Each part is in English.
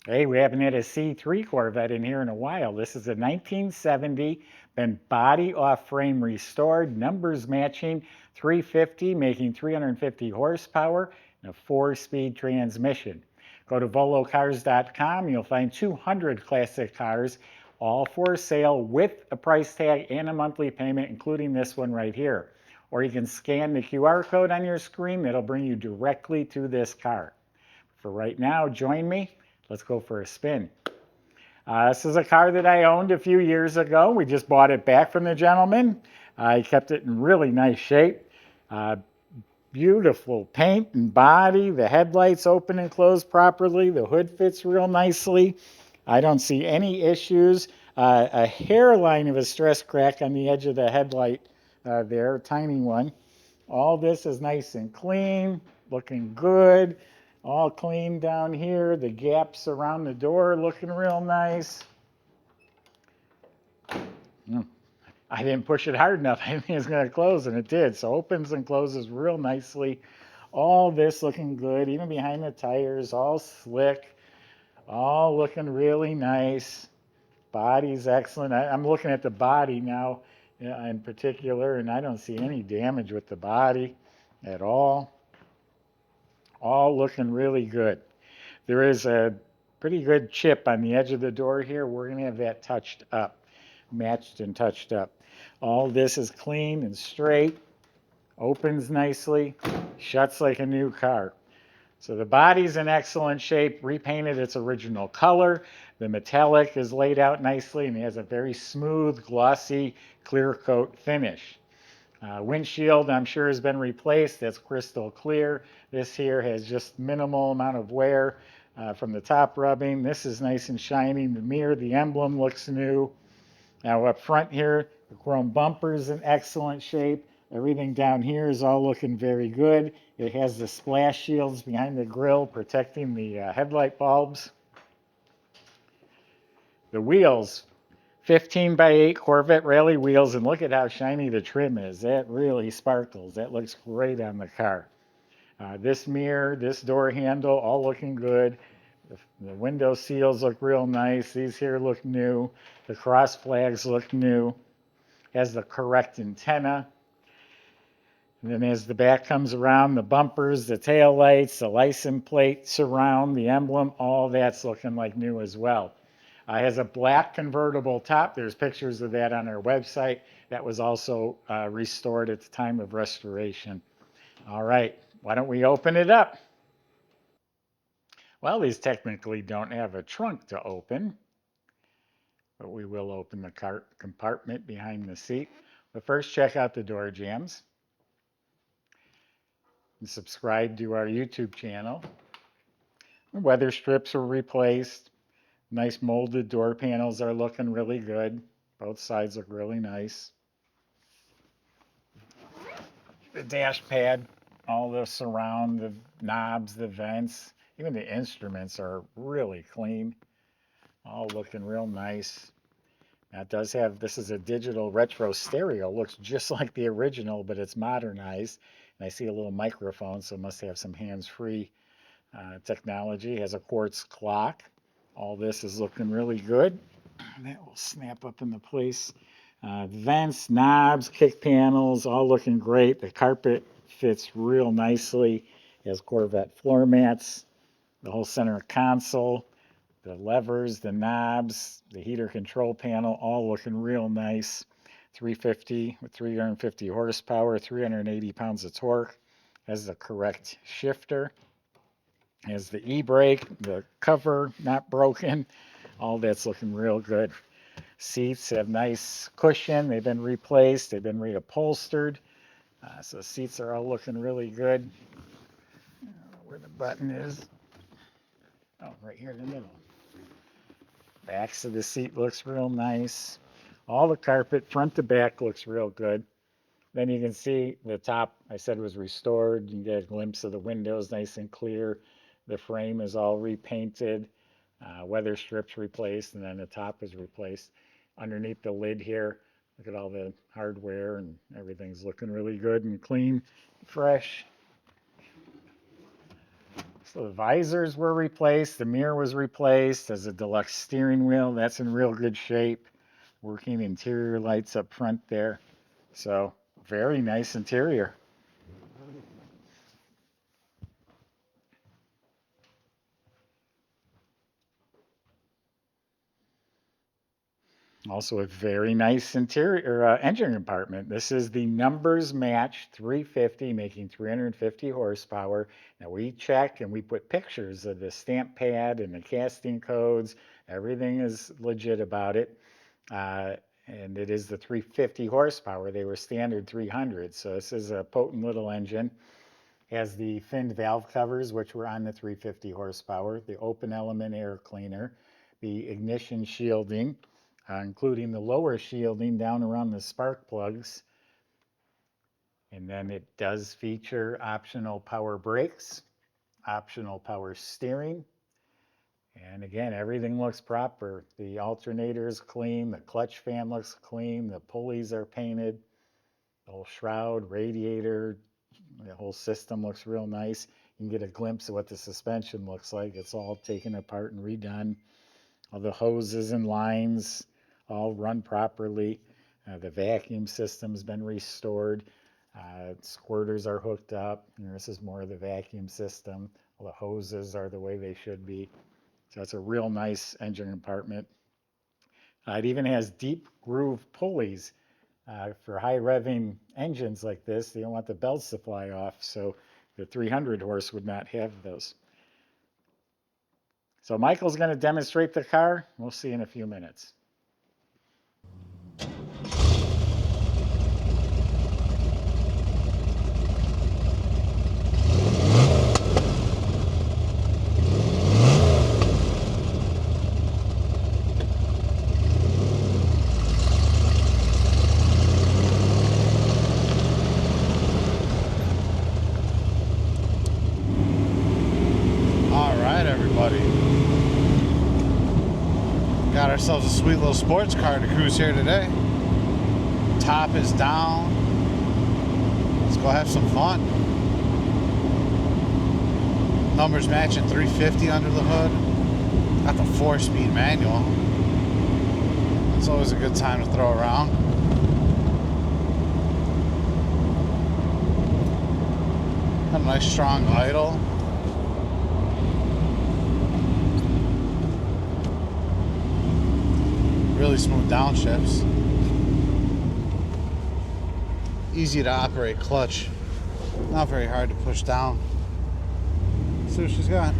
Hey, we haven't had a C3 Corvette in here in a while. This is a 1970, been body off frame restored, numbers matching, 350, making 350 horsepower, and a 4-speed transmission. Go to volocars.com. You'll find 200 classic cars, all for sale with a price tag and a monthly payment, including this one right here. Or you can scan the QR code on your screen. That'll bring you directly to this car. For right now, join me. Let's go for a spin. This is a car that I owned a few years ago. We just bought it back from the gentleman. I kept it in really nice shape. Uh, Beautiful paint and body. The headlights open and close properly. The hood fits real nicely. I don't see any issues. A hairline of a stress crack on the edge of the headlight there, a tiny one. All this is nice and clean, looking good. All clean down here. The gaps around the door looking real nice. I didn't push it hard enough. I think it's going to close, and it did. So opens and closes real nicely. All this looking good, even behind the tires, all slick, all looking really nice. Body's excellent. I'm looking at the body now in particular, and I don't see any damage with the body at all. All looking really good. There is a pretty good chip on the edge of the door here. We're going to have that touched up, matched and touched up. All this is clean and straight, opens nicely, shuts like a new car. So the body's in excellent shape, repainted its original color. The metallic is laid out nicely and it has a very smooth, glossy, clear coat finish. Windshield, I'm sure, has been replaced. That's crystal clear. This here has just minimal amount of wear from the top rubbing. This is nice and shiny. The mirror, the emblem looks new. Now up front here, the chrome bumper's in excellent shape. Everything down here is all looking very good. It has the splash shields behind the grille protecting the headlight bulbs. The wheels, 15 by 8 Corvette rally wheels, and look at how shiny the trim is. That really sparkles. That looks great on the car. This mirror, this door handle, all looking good. The window seals look real nice. These here look new. The cross flags look new. Has the correct antenna. And then as the back comes around, the bumpers, the tail lights, the license plate surround, the emblem, all that's looking like new as well. It has a black convertible top. There's pictures of that on our website. That was also restored at the time of restoration. All right, why don't we open it up? Well, these technically don't have a trunk to open, but we will open the compartment behind the seat. But first, check out the door jambs. And subscribe to our YouTube channel. The weather strips were replaced. Nice molded door panels are looking really good. Both sides look really nice. The dash pad, all the surround, the knobs, the vents, even the instruments are really clean. All looking real nice. Now it does have, this is a digital retro stereo. Looks just like the original, but it's modernized. And I see a little microphone, so it must have some hands-free technology. It has a quartz clock. All this is looking really good. That will snap up into place. Vents, knobs, kick panels, all looking great. The carpet fits real nicely. It has Corvette floor mats. The whole center console, the levers, the knobs, the heater control panel, all looking real nice. 350 with 350 horsepower, 380 pounds of torque. Has the correct shifter. Has the e-brake, the cover not broken. All that's looking real good. Seats have nice cushion. They've been replaced. They've been reupholstered. So seats are all looking really good. Where the button is. Oh, right here in the middle. Backs of the seat looks real nice. All the carpet, front to back, looks real good. Then you can see the top, I said, was restored. You get a glimpse of the windows, nice and clear. The frame is all repainted. Weather strips replaced, and then the top is replaced. Underneath the lid here, look at all the hardware, and everything's looking really good and clean, fresh. Just So the visors were replaced, the mirror was replaced. There's a deluxe steering wheel, that's in real good shape. Working interior lights up front there. So very nice interior. Also a very nice interior engine compartment. This is the numbers match 350, making 350 horsepower. Now we checked and we put pictures of the stamp pad and the casting codes. Everything is legit about it. And it is the 350 horsepower. They were standard 300. So this is a potent little engine. Has the finned valve covers, which were on the 350 horsepower, the open element air cleaner, the ignition shielding, including the lower shielding down around the spark plugs. And then it does feature optional power brakes, optional power steering. And again, everything looks proper. The alternator is clean, the clutch fan looks clean, the pulleys are painted, the whole shroud, radiator, the whole system looks real nice. You can get a glimpse of what the suspension looks like. It's all taken apart and redone. All the hoses and lines all run properly. The vacuum system's been restored. Squirters are hooked up. And this is more of the vacuum system. All the hoses are the way they should be. So it's a real nice engine compartment. It even has deep groove pulleys. For high revving engines like this, you don't want the belts to fly off, so the 300 horse would not have those. So Michael's going to demonstrate the car. We'll see in a few minutes. Got ourselves a sweet little sports car to cruise here today. Top is down. Let's go have some fun. Numbers matching 350 under the hood. Got the 4-speed manual. It's always a good time to throw around. Got a nice strong idle. Really smooth downshifts. Easy to operate clutch. Not very hard to push down. Let's see what she's got.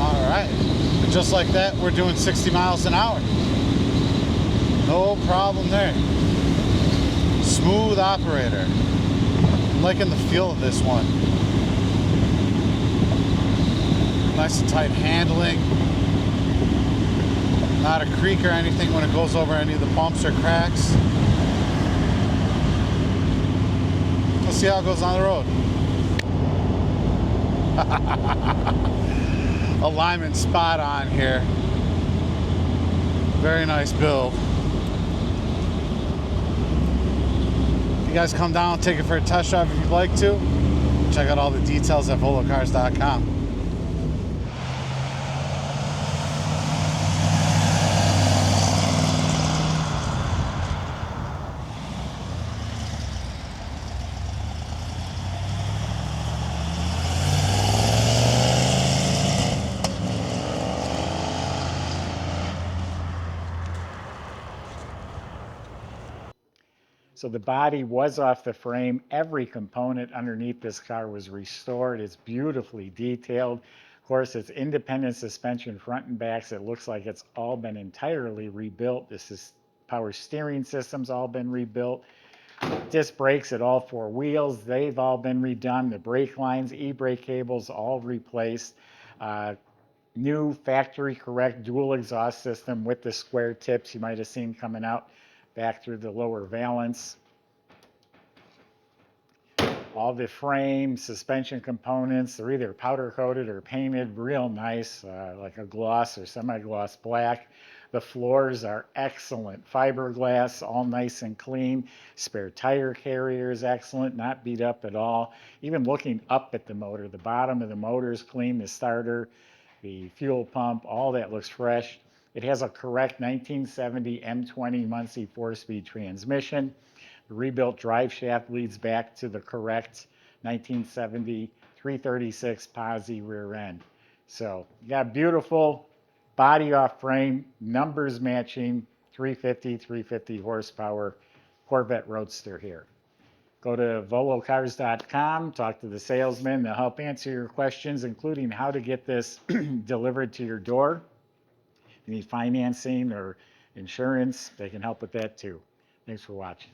All right. And just like that, we're doing 60 miles an hour. No problem there. Smooth operator. I'm liking the feel of this one. Nice and tight handling. Not a creak or anything when it goes over any of the bumps or cracks. Let's see how it goes on the road. Alignment spot on here. Very nice build. You guys come down and take it for a test drive if you'd like to. Check out all the details at volocars.com. So the body was off the frame. Every component underneath this car was restored. It's beautifully detailed. Of course, it's independent suspension front and back. So it looks like it's all been entirely rebuilt. This is power steering system's all been rebuilt. Disc brakes at all 4 wheels, they've all been redone. The brake lines, e-brake cables, all replaced. New factory correct dual exhaust system with the square tips you might have seen coming out back through the lower valance. All the frame, suspension components, they're either powder coated or painted real nice, like a gloss or semi-gloss black. The floors are excellent, fiberglass, all nice and clean. Spare tire carrier is excellent, not beat up at all. Even looking up at the motor, the bottom of the motor is clean, the starter, the fuel pump, all that looks fresh. It has a correct 1970 M20 Muncie 4-speed transmission. The rebuilt drive shaft leads back to the correct 1970 336 posi rear end. So you got beautiful body off frame, numbers matching 350 horsepower Corvette Roadster here. Go to volocars.com, talk to the salesman. They'll help answer your questions, including how to get this delivered to your door. If you need financing or insurance, they can help with that too. Thanks for watching.